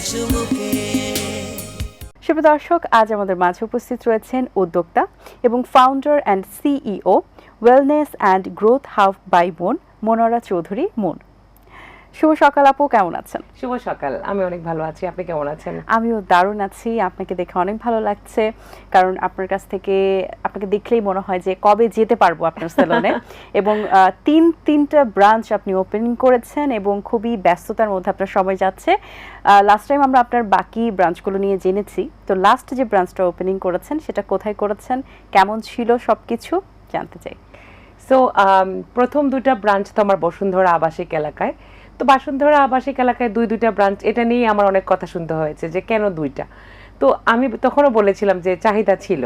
চুমুকে। শুভ দর্শক, আজ আমাদের মাঝে উপস্থিত রয়েছেন উদ্যোক্তা এবং founder and CEO wellness and growth hub by Monowara Chowdhury. শুভ সকাল আপু, কেমন আছেন? শুভ সকাল, আমি অনেক ভালো আছি, আপনি কেমন আছেন? আমিও দারুণ আছি। আপনাকে দেখে অনেক ভালো লাগছে, কারণ আপনার কাছ থেকে আপনাকে দেখলেই মনে হয় যে কবে যেতে পারবো আপনার সেলুনে। এবং তিনটা ব্রাঞ্চ আপনি ওপেনিং করেছেন এবং খুবই ব্যস্ততার মধ্যে আপনার সময় যাচ্ছে। লাস্ট টাইম আমরা আপনার বাকি ব্রাঞ্চগুলো নিয়ে জেনেছি, তো লাস্ট যে ব্রাঞ্চটা ওপেনিং করেছেন সেটা কোথায় করেছেন, কেমন ছিল সবকিছু জানতে চাই। সো প্রথম দুইটা ব্রাঞ্চ তো আমার বসুন্ধরা আবাসিক এলাকায়। তো বসুন্ধরা আবাসিক এলাকায় দুইটা ব্রাঞ্চ, এটা নিয়ে আমার অনেক কথা শুনতে হয়েছে যে কেন দুইটা। তো আমি তখনও বলেছিলাম যে চাহিদা ছিল।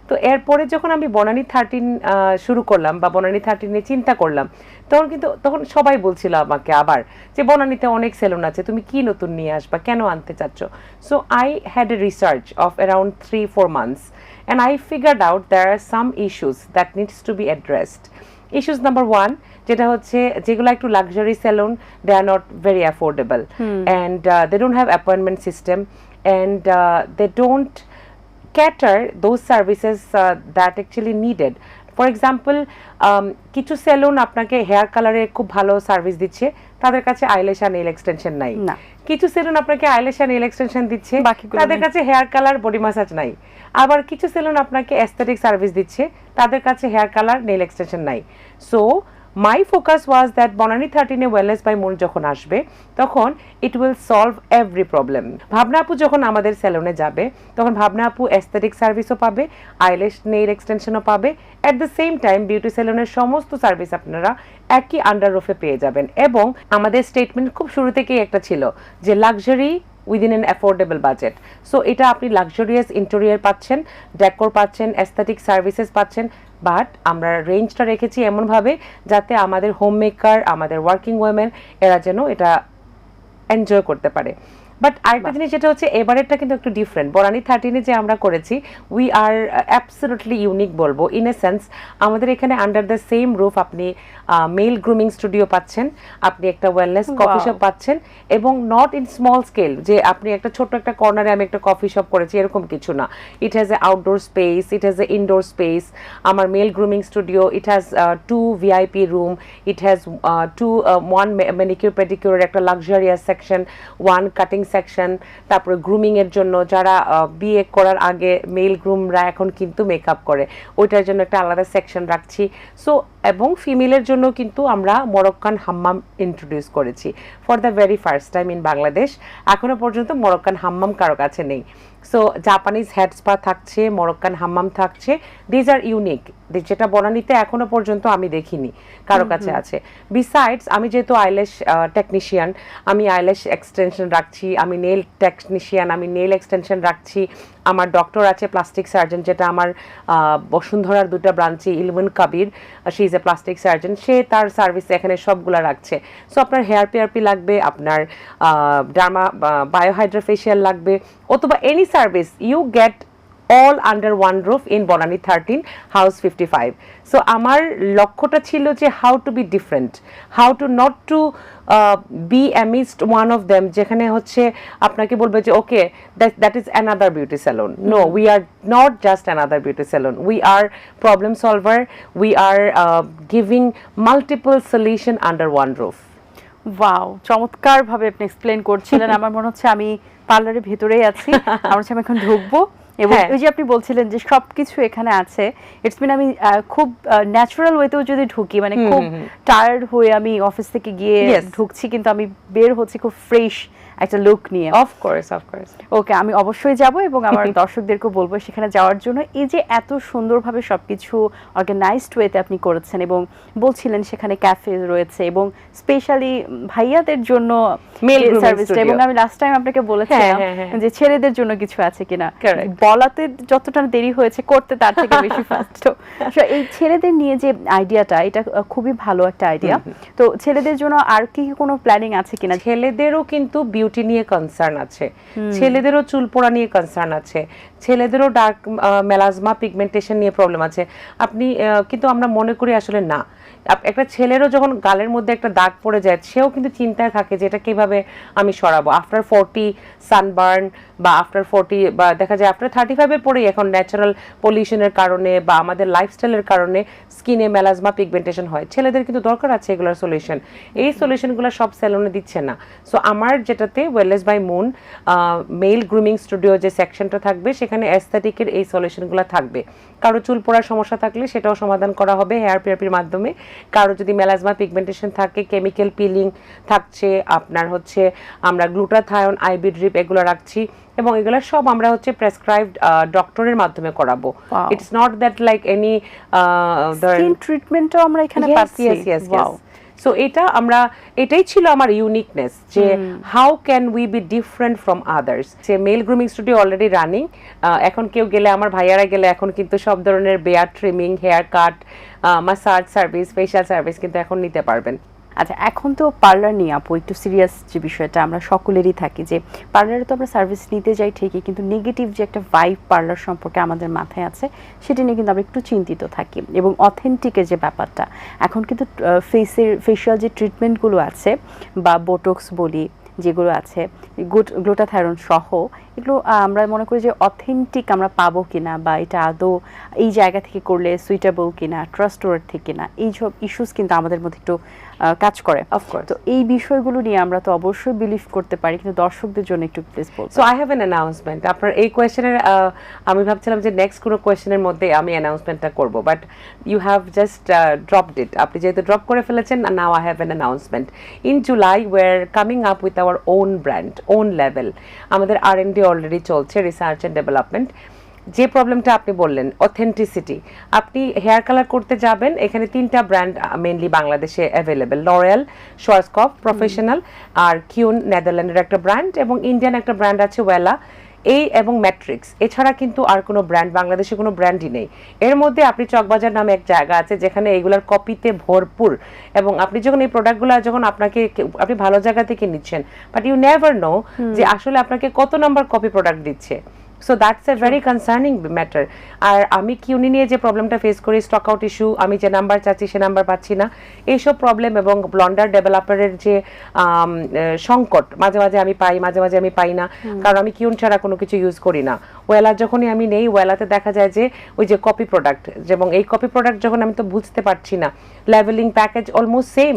তো এরপরে যখন আমি বনানী 13 শুরু করলাম বা বনানী 13 নিয়ে চিন্তা করলাম, তখন সবাই বলছিল আমাকে আবার যে বনানীতে অনেক সেলুন আছে, তুমি কি নতুন নিয়ে আসবা, কেন আনতে চাচ্ছ? So I had a research of around 3-4 months and I figured out there are some issues that needs to be addressed. Issues number 1, যেটা হচ্ছে যেগুলো একটু luxury salon, they are not very affordable and they don't have appointment system and they don't cater those services that actually needed. For example, কিছু salon আপনাকে hair কালারের খুব ভালো service দিচ্ছে, তাদের কাছে আইল্যাশ আর নেল এক্সটেনশন নাই। কিছু সেলুন আপনাকে আইল্যাশ আর নেল এক্সটেনশন দিচ্ছে, তাদের কাছে হেয়ার কালার বডি ম্যাসাজ নাই। আবার কিছু সেলুন আপনাকে অ্যাস্থেটিক সার্ভিস দিচ্ছে, তাদের কাছে হেয়ার কালার নেল এক্সটেনশন নাই। So my focus was that Banani 13 Wellness by Moon যখন আসবে তখন it will solve every problem. Bhabna আপু যখন আমাদের সেলুনে যাবে তখন ভাবনা আপু অ্যাস্থেটিক সার্ভিসও পাবে, আইল্যাশ নেইল এক্সটেনশনও পাবে, at the same time beauty সেলুনের সমস্ত সার্ভিস আপনারা একই আন্ডার রুফে পেয়ে যাবেন। এবং আমাদের স্টেটমেন্ট খুব শুরু থেকেই একটা ছিল যে luxury within an affordable budget. So এটা আপনি লাক্সারিয়াস ইন্টেরিয়র পাচ্ছেন, ডেকোর পাচ্ছেন, অ্যাস্থেটিক সার্ভিসেস পাচ্ছেন, বাট আমরা রেঞ্জটা রেখেছি এমনভাবে যাতে আমাদের হোম মেকার, আমাদের ওয়ার্কিং ওয়েমেন এরা যেন এটা এনজয় করতে পারে। বাট আরেকটা জিনিস যেটা হচ্ছে এবারেরটা কিন্তু একটু ডিফারেন্ট। বনানী 13 যে আমরা করেছি, উই আর অ্যাবসলিউটলি ইউনিক বলবো, ইন এ সেন্স আমাদের এখানে আন্ডার দ্য সেম রুফ আপনি মেল গ্রুমিং স্টুডিও পাচ্ছেন, আপনি একটা ওয়েলনেস কফি শপ পাচ্ছেন, এবং নট ইন স্মল স্কেল যে আপনি একটা ছোট্ট একটা কর্নারে আমি একটা কফি শপ করেছি এরকম কিছু না। It has a outdoor space, it has a indoor space. আমার male grooming studio, it has 2 VIP room, it has 1 manicure পেডিকিউরের একটা লাক্সারিয়াস সেকশন, 1 কাটিং সেকশন। তারপরে গ্রুমিং এর জন্য যারা বিয়ে করার আগে মেল গ্রুমরা এখন কিন্তু মেকআপ করে, ওইটার জন্য একটা আলাদা সেকশন রাখছি। সো এবং ফিমেলের জন্য কিন্তু আমরা মরক্কান হাম্মাম ইন্ট্রোডিউস করেছি for the very first time in Bangladesh. এখনো পর্যন্ত মরক্কান হাম্মাম কারো কাছে নেই। সো জাপানিজ হেড স্পা থাকছে, মরক্কান হাম্মাম থাকছে, দিজ আর ইউনিক, যেটা বনানীতে এখনো পর্যন্ত আমি দেখিনি কারো কাছে আছে। বিসাইডস আমি যেহেতু আইল্যাশ টেকনিশিয়ান, আমি আইল্যাশ এক্সটেনশন রাখছি, আমি নেল টেকনিশিয়ান, আমি নেল এক্সটেনশন রাখছি, আমার ডক্টর আছে প্লাস্টিক সার্জন, যেটা আমার বসুন্ধরার 2টা ব্রাঞ্চে Ilmun Kabir, she is a plastic surgeon, সে তার সার্ভিস এখানে সবগুলা রাখছে। সো আপনার হেয়ার পিআরপি লাগবে, আপনার ডার্মা বায়োহাইড্রোফেশিয়াল লাগবে, অথবা any service you get all under one roof in Bonani 13 House 55. So আমার লক্ষ্যটা ছিল যে how to be different, how to not to be amidst one of them, যেখানে হচ্ছে আপনাকে বলবে যে okay that is another beauty salon. No, we are not just another beauty salon, we are problem solver, we are giving multiple solution under one roof. Wow, চমৎকার ভাবে আপনি explain করছিলেন। আমার মনে হচ্ছে আমি পার্লারের ভিতরেই আছি, আমার হচ্ছে আমি এখন ঢুকবো। এবং ওই যে আপনি বলছিলেন যে সবকিছু এখানে আছে, ইটস মিন আমি খুব ন্যাচারাল ওয়েতেও যদি ঢুকি, মানে খুব টায়ার্ড হয়ে আমি অফিস থেকে গিয়ে ঢুকছি, কিন্তু আমি বের হচ্ছি খুব ফ্রেশ একটা লুক নিয়ে। অফকোর্স ওকে, আমি অবশ্যই যাব এবং আমার দর্শকদেরকে বলবো সেখানে যাওয়ার জন্য। এই যে এত সুন্দরভাবে সবকিছু অর্গানাইজড ওয়েতে আপনি করেছেন এবং বলছিলেন সেখানে ক্যাফে রয়েছে এবং স্পেশালি ভাইয়াদের জন্য মেল সার্ভিসটা, এবং আমি লাস্ট টাইম আপনাকে বলেছিলাম যে ছেলেদের জন্য কিছু আছে কিনা, বলাতে যতটা দেরি হয়েছে করতে তার থেকে বেশি ফাস্ট। তো এই ছেলেদের নিয়ে যে আইডিয়াটা, এটা খুবই ভালো একটা আইডিয়া। তো ছেলেদের জন্য আর কি কোনো প্ল্যানিং আছে কিনা? ছেলেদেরও কিন্তু বিউটি নিয়ে কনসার্ন আছে, ছেলেদেরও চুল পড়া নিয়ে কনসার্ন আছে, ছেলেদেরও ডার্ক মেলাজমা পিগমেন্টেশন নিয়ে প্রবলেম আছে। আপনি কিন্তু আমরা মনে করি আসলে না, একটা ছেলেরও যখন গালের মধ্যে একটা দাগ পড়ে যায় সেও কিন্তু চিন্তায় থাকে যে এটা কিভাবে আমি সরাবো। আফটার 40 সানবার্ন বা আফটার 40 বা দেখা যায় আফটার 35-এর পরেই এখন ন্যাচারাল পলিউশনের কারণে বা আমাদের লাইফস্টাইলের কারণে স্কিনে মেলাজমা পিগমেন্টেশন হয়। ছেলেদের কিন্তু দরকার আছে এগুলোর সলিউশন, এই সলিউশনগুলো সব সেলুনে দিচ্ছে না। সো আমার যেটাতে Wellness by Moon male grooming studio যে সেকশনটা থাকবে সেখানে অ্যাস্থেটিকের এই সলিউশনগুলো থাকবে। কারো চুল পড়ার সমস্যা থাকলে সেটাও সমাধান করা হবে হেয়ার থেরাপির মাধ্যমে। কারো যদি মেলাজমা পিগমেন্টেশন থাকে, কেমিক্যাল পিলিং থাকছে, আপনার হচ্ছে আমরা গ্লুটাথায়ন, আইবি ড্রিপ এগুলো রাখছি এবং এগুলো সব আমরা হচ্ছে প্রেসক্রাইবড ডক্টরের মাধ্যমে করাবো। It's not that like any skin ট্রিটমেন্টও আমরা এখানে পাচ্ছি। সো এটাই ছিল আমার ইউনিকনেস যে how can we be different from others. যে male grooming studio already running, এখন কেউ গেলে, আমার ভাইয়ারা গেলে এখন কিন্তু সব ধরনের beard trimming, hair cut, massage service, facial service কিন্তু এখন নিতে পারবেন। আচ্ছা, এখন তো পার্লার নিয়ে আপু একটু সিরিয়াস যে বিষয়টা আমরা সকলেরই থাকি যে পার্লারে তো আমরা সার্ভিস নিতে যাই ঠিকই, কিন্তু নেগেটিভ যে একটা ভাইব পার্লার সম্পর্কে আমাদের মাথায় আছে সেটা নিয়ে কিন্তু আমরা একটু চিন্তিত থাকি। এবং অথেন্টিকের যে ব্যাপারটা, এখন কিন্তু ফেশিয়াল যে ট্রিটমেন্টগুলো আছে বা বোটক্স বলি যেগুলো আছে, গ্লুটাথায়ন সহ, এগুলো আমরা মনে করি যে অথেন্টিক আমরা পাবো কিনা বা এটা আদৌ এই জায়গা থেকে করলে সুইটেবল কিনা, ট্রাস্টওয়ার্থি কিনা, এইসব ইস্যুস কিন্তু আমাদের মধ্যে একটু কাজ করে। অফকোর্স, তো এই বিষয়গুলো নিয়ে আমরা তো অবশ্যই বিলিভ করতে পারি, কিন্তু দর্শকদের জন্য একটু প্লিজ বলুন। So I have an announcement. আপনার এই কোয়েশ্চেনের আমি ভাবছিলাম যে নেক্সট কোনো কোয়েশ্চেনের মধ্যে আমি অ্যানাউন্সমেন্টটা করব, but you have just dropped it. আপনি যেহেতু ড্রপ করে ফেলেছেন, now I have an announcement. In July we are coming up with our own brand, own level. আমাদের R&D অলরেডি চলছে, রিসার্চ অ্যান্ড ডেভেলপমেন্ট। যে প্রবলেমটা আপনি বললেন অথেন্টিসিটি, আপনি হেয়ার কালার করতে যাবেন, এখানে 3টা ব্র্যান্ড মেইনলি বাংলাদেশে অ্যাভেলেবেল, লরিয়াল, শোয়ারসকপ প্রফেশনাল, আর কিউন নেদারল্যান্ডের একটা ব্র্যান্ড, এবং ইন্ডিয়ান একটা ব্র্যান্ড আছে ওয়েলা, এবং ম্যাট্রিক্স। এছাড়া কিন্তু আর কোনো ব্র্যান্ড বাংলাদেশে কোনো ব্র্যান্ডই নেই। এর মধ্যে আপনি চকবাজার নামে এক জায়গা আছে যেখানে এগুলার কপিতে ভরপুর, এবং আপনি যখন এই প্রোডাক্টগুলো যখন আপনি ভালো জায়গা থেকে নিচ্ছেন, বাট ইউ নেভার নো যে আসলে আপনাকে কত নাম্বার কপি প্রোডাক্ট দিচ্ছে। So that's a very concerning matter. আর আমি কিউনি নিয়ে যে প্রবলেমটা ফেস করি, স্টক আউট ইস্যু, আমি যে নাম্বার চাচ্ছি সে নাম্বার পাচ্ছি না, এইসব প্রবলেম, এবং ব্লন্ডার ডেভেলপারের যে সংকট, মাঝে মাঝে আমি পাই, মাঝে মাঝে আমি পাই না, কারণ আমি কিউন ছাড়া কোনো কিছু ইউজ করি না। ওয়েলা যখনই আমি নেই, ওয়েলাতে দেখা যায় যে ওই যে কপি প্রোডাক্ট, এবং এই কপি প্রোডাক্ট যখন আমি তো বুঝতে পারছি না, লেভেলিং প্যাকেজ অলমোস্ট সেম।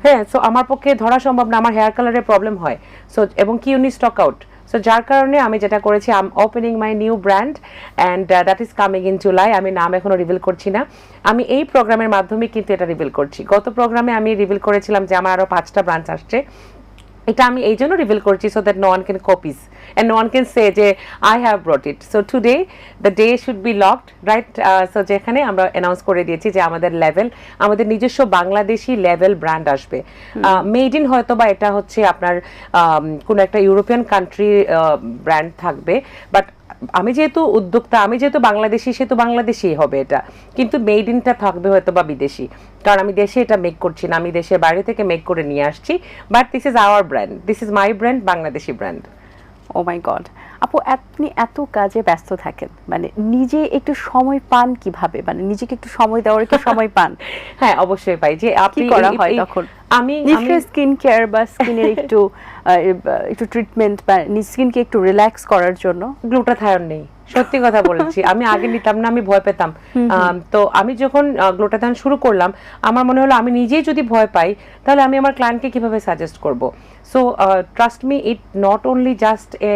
হ্যাঁ, সো আমার পক্ষে ধরা সম্ভব না, আমার হেয়ার কালারের প্রবলেম হয়। সো এবং কিউনি স্টক আউট। সো যার কারণে আমি যেটা করেছি, I am opening my new brand and that is coming in July. আমি নাম এখনো রিভিল করছি না, আমি এই প্রোগ্রামের মাধ্যমে কিন্তু এটা রিভিল করছি। গত প্রোগ্রামে আমি রিভিল করেছিলাম যে আমার আরো 5টা ব্রাঞ্চ আসছে। এটা আমি এই জন্য রিভিল করছি so that no one can copies and no one can say যে I have brought it. So today the day should be locked, right? So যেখানে আমরা অ্যানাউন্স করে দিয়েছি যে আমাদের লেভেল, আমাদের নিজস্ব বাংলাদেশি লেভেল ব্র্যান্ড আসবে। মেড ইন হয়তো বা এটা হচ্ছে আপনার কোন একটা ইউরোপিয়ান কান্ট্রি ব্র্যান্ড থাকবে, বাট আমি যেহেতু উদ্যোক্তা, আমি যেহেতু বাংলাদেশি, সেহেতু বাংলাদেশি হবে এটা, কিন্তু মেড ইনটা থাকবে হয়তো বা বিদেশি, কারণ আমি দেশে এটা মেক করছি না, আমি দেশের বাইরে থেকে মেক করে নিয়ে আসছি। But this is our brand, this is my brand, Bangladeshi brand. Oh my God আপু, আপনি এত কাজে ব্যস্ত থাকেন, মানে নিজে একটু সময় পান কিভাবে? মানে নিজেকে একটু সময় দেওয়ার কি সময় পান? হ্যাঁ, অবশ্যই পাই। যে আপনি করা হয় তখন আমি স্কিন কেয়ার বা স্কিনের একটু ট্রিটমেন্ট বা স্কিনকে একটু রিল্যাক্স করার জন্য? গ্লুটাথায়ন নেই, সত্যি কথা বলছি। আমি আগে নিতাম না, আমি ভয় পেতাম। তো আমি যখন গ্লুটাথায়ন শুরু করলাম, আমার মনে হলো আমি নিজেই যদি ভয় পাই তাহলে আমি আমার ক্লায়েন্টকে কিভাবে সাজেস্ট করব। So trust me, it not only just a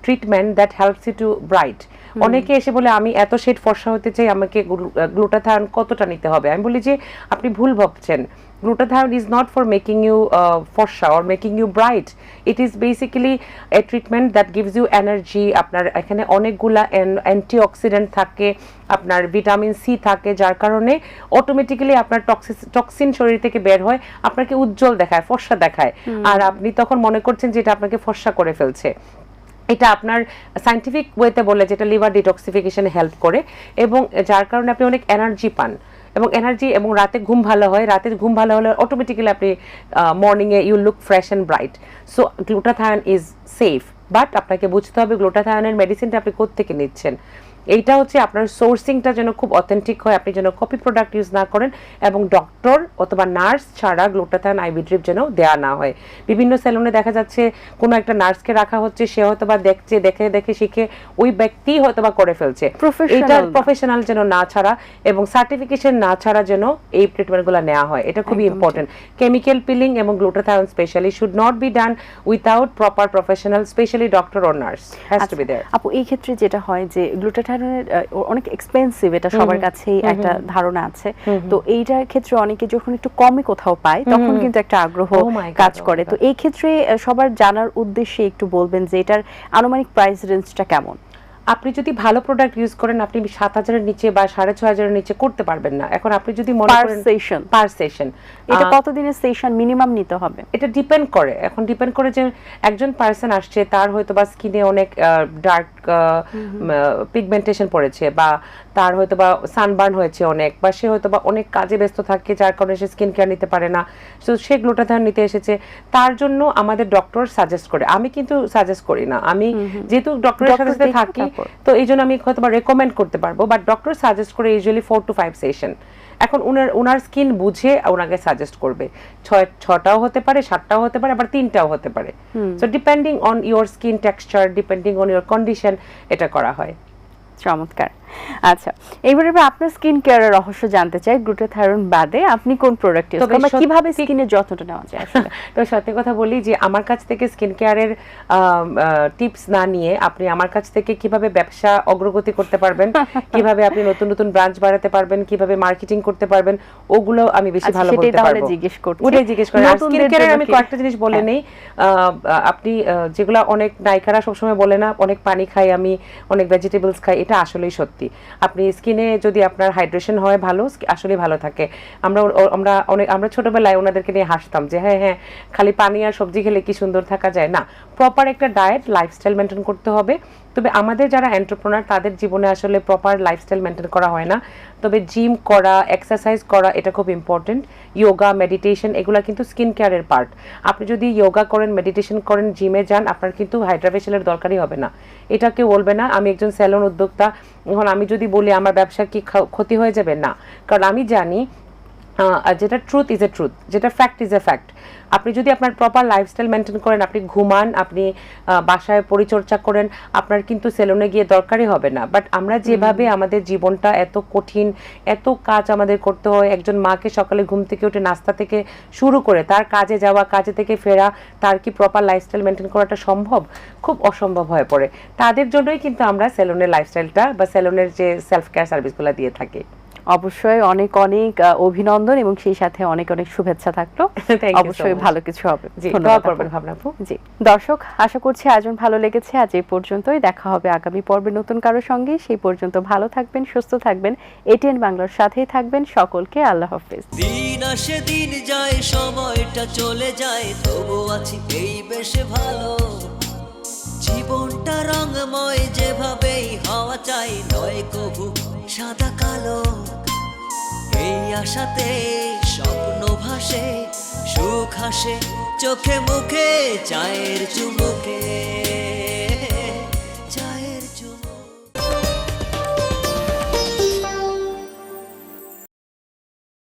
treatment that helps you to bright. অনেকে এসে বলে আমি এত শেড ফর্সা হতে চাই, আমাকে গ্লুটাথায়ন কতটা নিতে হবে? আমি বলি যে আপনি ভুল ভাবছেন। Glutathione is not for making you forsha or making you bright. It is basically a treatment that gives you energy. আপনার এখানে অনেকগুলা অ্যান্টিঅক্সিডেন্ট থাকে, আপনার ভিটামিন সি থাকে, যার কারণে অটোমেটিক্যালি আপনার টক্সিন শরীর থেকে বের হয়, আপনাকে উজ্জ্বল দেখায়, ফর্সা দেখায়, আর আপনি তখন মনে করছেন যে এটা আপনাকে ফর্সা করে ফেলছে। এটা আপনার সায়েন্টিফিক ওয়েতে বলে যেটা লিভার ডিটক্সিফিকেশনে হেল্প করে, এবং যার কারণে আপনি অনেক এনার্জি পান, এবং এনার্জি, এবং রাতে ঘুম ভালো হয়। রাতে ঘুম ভালো হলে অটোমেটিক্যালি আপনি মর্নিংয়ে you look fresh and bright. So glutathione is safe, but আপনাকে বুঝতে হবে গ্লুটাথায়নের মেডিসিনটা আপনি কোত্থেকে নিচ্ছেন। এইটা হচ্ছে আপনার সোর্সিংটা যেন খুব অথেন্টিক হয়, আপনি যেন কপি প্রোডাক্ট ইউজ না করেন, এবং ডক্টর অথবা নার্স ছাড়া গ্লুটাথায়ন আইভি ড্রিপ যেন দেয়া না হয়। বিভিন্ন সেলুনে দেখা যাচ্ছে কোনো একটা নার্সকে রাখা হচ্ছে, সে হয়তো বা দেখছে, দেখে দেখে শিখে ওই ব্যক্তি হয়তো বা করে ফেলছে। এটা প্রফেশনাল যেন না ছাড়া এবং সার্টিফিকেশন না ছাড়া যেন এই ট্রিটমেন্টগুলো নেওয়া হয়, এটা খুবই ইম্পর্টেন্ট। কেমিক্যাল পিলিং এবং glutathione specially should not be done without proper professional, specially doctor or nurse has to be there. আপু এই ক্ষেত্রে যেটা হয় যে গ্লুটাথায়নের অনেক এক্সপেন্সিভ, এটা সবার কাছেই একটা ধারণা আছে। তো এইটার ক্ষেত্রে অনেকে যখন একটু কমে কোথাও পায় তখন কিন্তু একটা আগ্রহ কাজ করে। তো এই ক্ষেত্রে সবার জানার উদ্দেশ্যে একটু বলবেন যে এটার আনুমানিক প্রাইস রেঞ্জটা কেমন? আপনি যদি ভালো প্রোডাক্ট ইউজ করেন আপনি 7,000 এর নিচে বা 6,500 এর নিচে করতে পারবেন না। এখন আপনি যদি মনে করেন পার সেশন, এটা কতদিনের সেশন মিনিমাম নিতে হবে? এটা ডিপেন্ড করে, এখন ডিপেন্ড করে যে একজন পার্সন আসছে তার হয়তো বা স্কিনে অনেক ডার্ক পিগমেন্টেশন পড়েছে, বা তার হয়তো বা সানবার্ন হয়েছে অনেক, বা সে হয়তো বা অনেক কাজে ব্যস্ত থাকে যার কারণে সে স্কিন কেয়ার নিতে পারে না, সো সে গ্লুটাথায়ন নিতে এসেছে। তার জন্য আমাদের ডক্টর সাজেস্ট করে, আমি কিন্তু সাজেস্ট করি না, আমি যেহেতু ডক্টরের সাথে থাকি তো এই জন্য আমি হয়তো বা রেকমেন্ড করতে পারবো, বাট ডক্টর সাজেস্ট করে ইউজুয়ালি 4 to 5 সেশন। এখন ওনার স্কিন বুঝে ওনাকে সাজেস্ট করবে, 6টাও হতে পারে, 7টাও হতে পারে, আবার 3টাও হতে পারে। So depending on your skin texture, depending on your condition এটা করা হয়। চমৎকার। আচ্ছা, এইবারে আপনার স্কিন কেয়ারের রহস্য জানতে চাই। গ্লুটাথায়ন বাদে আপনি কোন প্রোডাক্ট ইউজ করেন, কিভাবে স্কিনের যত্নটা নেওয়া যায় আসলে? তো সত্যি কথা বলি যে আমার কাছ থেকে স্কিন কেয়ারের টিপস না নিয়ে আপনি আমার কাছ থেকে কিভাবে ব্যবসা অগ্রগতি করতে পারবেন, কিভাবে আপনি নতুন নতুন ব্রাঞ্চ বাড়াতে পারবেন, কিভাবে মার্কেটিং করতে পারবেন, ওগুলো আমি বেশি ভালো বলতে পারবো। ওটাই জিজ্ঞেস করেন। স্কিন কেয়ারের আমি কয়েকটা জিনিস বলে নেই। আপনি যেগুলো অনেক নায়িকারা সবসময় বলে না, অনেক পানি খাই আমি, অনেক ভেজিটেবলস খাই, এটা আসলেই সত্যি। আপনি স্কিনে যদি আপনার হাইড্রেশন হয় ভালো, আসলে ভালো থাকে। আমরা ছোটবেলায় ওনাদেরকে নিয়ে হাসতাম যে হ্যাঁ হ্যাঁ খালি পানি আর সবজি খেলে কি সুন্দর থাকা যায়, না, প্রপার একটা ডায়েট লাইফস্টাইল মেনটেন করতে হবে। তবে আমাদের যারা এন্টারপ্রেনার তাদের জীবনে আসলে প্রপার লাইফস্টাইল মেনটেন করা হয় না, তবে জিম করা, এক্সারসাইজ করা এটা খুব ইম্পর্টেন্ট। যোগা, মেডিটেশন এগুলো কিন্তু স্কিন কেয়ারের পার্ট। আপনি যদি যোগা করেন, মেডিটেশন করেন, জিমে যান, আপনার কিন্তু হাইড্রা ফেশিয়ালের দরকারই হবে না। এটা কেউ বলবে না আমি একজন স্যালন উদ্যোক্তা, এখন আমি যদি বলি আমার ব্যবসা কি ক্ষতি হয়ে যাবে, না, কারণ আমি জানি যেটা ট্রুথ ইজ এ ট্রুথ, যেটা ফ্যাক্ট ইজ এ ফ্যাক্ট। আপনি যদি আপনার প্রপার লাইফস্টাইল মেনটেন করেন, আপনি ঘুমান, আপনি বাসায় পরিচর্যা করেন, আপনার কিন্তু সেলুনে গিয়ে দরকারই হবে না। বাট আমরা যেভাবে আমাদের জীবনটা এত কঠিন, এত কাজ আমাদের করতে হয়, একজন মাকে সকালে ঘুম থেকে উঠে নাস্তা থেকে শুরু করে তার কাজে যাওয়া, কাজে থেকে ফেরা, তার কি প্রপার লাইফস্টাইল মেনটেন করাটা সম্ভব? খুব অসম্ভব হয়ে পড়ে। তাদের জন্যই কিন্তু আমরা সেলুনের লাইফস্টাইলটা বা সেলুনের যে সেলফ কেয়ার সার্ভিসগুলো দিয়ে থাকি। অবশ্যই অনেক অনেক অভিনন্দন এবং সেই সাথে অনেক অনেক শুভেচ্ছা থাকলো। অবশ্যই ভালো কিছু হবে। ধন্যবাদ ভাবনা আপু। জি দর্শক, আশা করছি আয়োজন ভালো লেগেছে। আজ এই পর্যন্তই, দেখা হবে আগামী পর্বে নতুন কারো সঙ্গে। সেই পর্যন্ত ভালো থাকবেন, সুস্থ থাকবেন, এটিএন বাংলার সাথেই থাকবেন। সকলকে আল্লাহ হাফেজ। দিন আসে দিন যায়, সময়টা চলে যায়, তবু আছি এই বেশ ভালো। জীবনটা রঙময়, যেভাবেই হওয়া চাই, নয় কবু সাদা কালো। এই আশাতে স্বপ্ন ভাসে, সুখ হাসে চোখে মুখে, চায়ের চুমুক